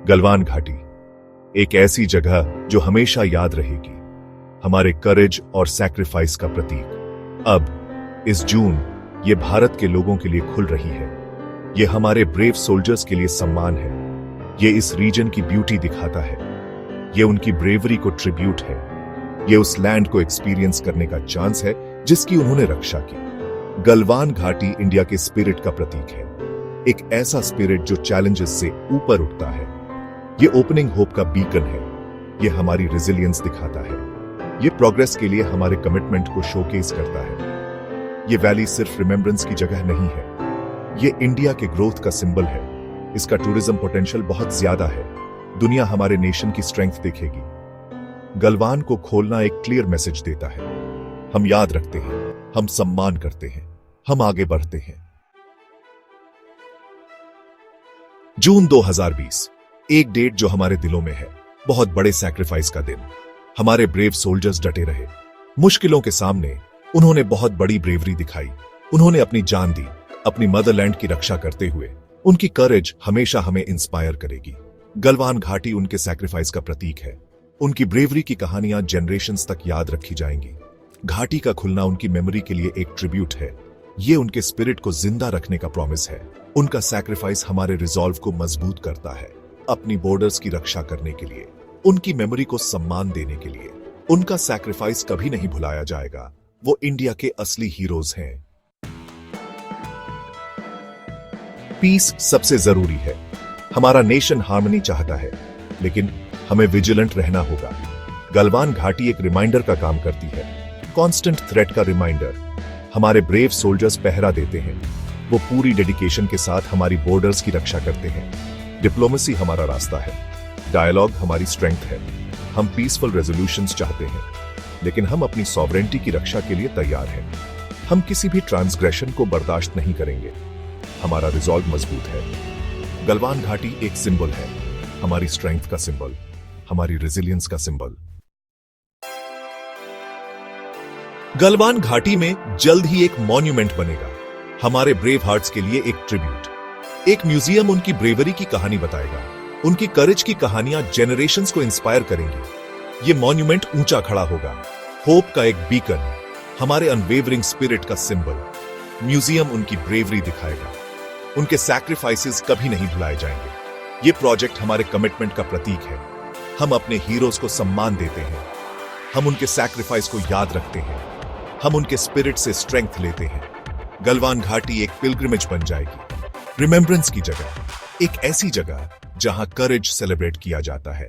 गलवान घाटी, एक ऐसी जगह जो हमेशा याद रहेगी, हमारे करेज और सैक्रिफाइस का प्रतीक। अब इस जून ये भारत के लोगों के लिए खुल रही है। ये हमारे ब्रेव सोल्जर्स के लिए सम्मान है। ये इस रीजन की ब्यूटी दिखाता है। ये उनकी ब्रेवरी को ट्रिब्यूट है। ये उस लैंड को एक्सपीरियंस करने का चांस है जिसकी उन्होंने रक्षा की। गलवान घाटी इंडिया के स्पिरिट का प्रतीक है, एक ऐसा स्पिरिट जो चैलेंजेस से ऊपर उठता है। ये ओपनिंग होप का बीकन है। ये हमारी रेजिलियंस दिखाता है। ये प्रोग्रेस के लिए हमारे कमिटमेंट को शोकेस करता है। ये वैली सिर्फ रिमेम्बरेंस की जगह नहीं है, ये इंडिया के ग्रोथ का सिंबल है। इसका टूरिज्म पोटेंशियल बहुत ज्यादा है। दुनिया हमारे नेशन की स्ट्रेंथ देखेगी। गलवान को खोलना एक क्लियर मैसेज देता है। हम याद रखते हैं, हम सम्मान करते हैं, हम आगे बढ़ते हैं। जून 2020, एक डेट जो हमारे दिलों में है, बहुत बड़े सैक्रिफाइस का दिन। हमारे ब्रेव सोल्जर्स डटे रहे। मुश्किलों के सामने उन्होंने बहुत बड़ी ब्रेवरी दिखाई। उन्होंने अपनी जान दी, अपनी मदरलैंड की रक्षा करते हुए। उनकी करेज हमेशा हमें इंस्पायर करेगी। गलवान घाटी उनके सैक्रिफाइस का प्रतीक है। उनकी ब्रेवरी की कहानियां जनरेशंस तक याद रखी जाएंगी। घाटी का खुलना उनकी मेमोरी के लिए एक ट्रिब्यूट है। ये उनके स्पिरिट को जिंदा रखने का प्रॉमिस है। उनका सैक्रिफाइस हमारे रिजॉल्व को मजबूत करता है, अपनी बॉर्डर्स की रक्षा करने के लिए, उनकी मेमोरी को सम्मान देने के लिए। उनका सैक्रिफाइस कभी नहीं भुलाया जाएगा। वो इंडिया के असली हीरोज हैं। पीस सबसे जरूरी है। हमारा नेशन हार्मनी चाहता है, लेकिन हमें विजिलेंट रहना होगा। गलवान घाटी एक रिमाइंडर का काम करती है, कांस्टेंट थ्रेट का रिमाइंडर। हमारे ब्रेव सोल्जर्स पहरा देते हैं। वो पूरी डेडिकेशन के साथ हमारी बॉर्डर्स की रक्षा करते हैं। डिप्लोमेसी हमारा रास्ता है, डायलॉग हमारी स्ट्रेंथ है। हम पीसफुल रेजोल्यूशंस चाहते हैं, लेकिन हम अपनी सॉवरेंटी की रक्षा के लिए तैयार हैं। हम किसी भी ट्रांसग्रेशन को बर्दाश्त नहीं करेंगे। हमारा रिजॉल्व मजबूत है। गलवान घाटी एक सिंबल है, हमारी स्ट्रेंथ का सिंबल, हमारी रेजिलियंस का सिंबल। गलवान घाटी में जल्द ही एक मॉन्यूमेंट बनेगा, हमारे ब्रेव हार्ट्स के लिए एक ट्रिब्यूट। एक म्यूजियम उनकी ब्रेवरी की कहानी बताएगा। उनकी करेज की कहानियां जेनरेशंस को इंस्पायर करेंगी। ये मॉन्यूमेंट ऊंचा खड़ा होगा, होप का एक बीकन, हमारे अनवेवरिंग स्पिरिट का सिंबल। म्यूजियम उनकी ब्रेवरी दिखाएगा। उनके सैक्रिफाइसेस कभी नहीं भुलाए जाएंगे। ये प्रोजेक्ट हमारे कमिटमेंट का प्रतीक है। हम अपने हीरोज को सम्मान देते हैं। हम उनके सैक्रिफाइस को याद रखते हैं। हम उनके स्पिरिट से स्ट्रेंथ लेते हैं। गलवान घाटी एक पिलग्रिमेज बन जाएगी, रिमेम्बरेंस की जगह, एक ऐसी जगह जहां करेज सेलिब्रेट किया जाता है।